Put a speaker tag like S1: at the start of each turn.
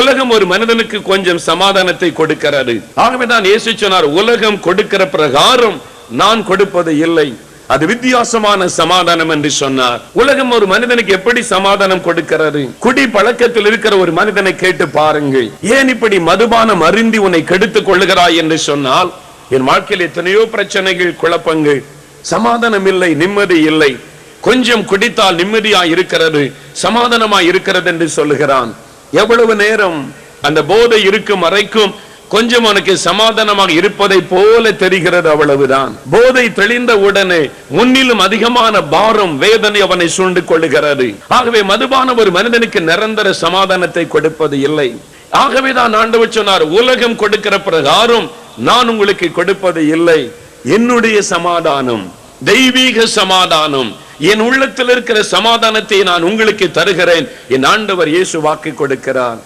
S1: உலகம் ஒரு மனிதனுக்கு கொஞ்சம் சமாதானத்தை கொடுக்கிறது. ஆகவேதான் இயேசு சொன்னார், உலகம் கொடுக்கிற பிரகாரம் நான் கொடுப்பது இல்லை, அது வித்தியாசமான சமாதானம் என்று சொன்னார். உலகம் ஒரு மனிதனுக்கு எப்படி சமாதானம் கொடுக்கிறது? குடி பழக்கத்தில் இருக்கிற ஒரு மனிதனை கேட்டு பாருங்கள், ஏன் இப்படி மதுபானம் அருந்தி உன்னை கெடுத்துக் கொள்ளுகிறாய் என்று சொன்னால், என் வாழ்க்கையில் எத்தனையோ பிரச்சனைகள், குழப்பங்கள், சமாதானம் இல்லை, நிம்மதி இல்லை, கொஞ்சம் குடித்தால் நிம்மதியா இருக்கிறது, சமாதானமா இருக்கிறது என்று சொல்லுகிறான். எவ்வளவு நேரம் அந்த போதை இருக்கும் வரைக்கும் கொஞ்சம் உனக்கு சமாதானமாக இருப்பதை போல தெரிகிறது, அவ்வளவுதான். போதை தெளிந்த உடனே முன்னிலும் அதிகமான பாரம், வேதனை அவனை சூழ்ந்து கொள்ளுகிறது. ஆகவே மதுபானம் ஒரு மனிதனுக்கு நிரந்தர சமாதானத்தை கொடுப்பது இல்லை. ஆகவேதான் ஆண்டவர் சொன்னார், உலகம் கொடுக்கிற பிரகாரம் நான் உங்களுக்கு கொடுப்பது இல்லை, என்னுடைய சமாதானம், தெய்வீக சமாதானம், என் உள்ளத்தில் இருக்கிற சமாதானத்தை நான் உங்களுக்கு தருகிறேன், என் ஆண்டவர் இயேசு வாக்கு கொடுக்கிறார்.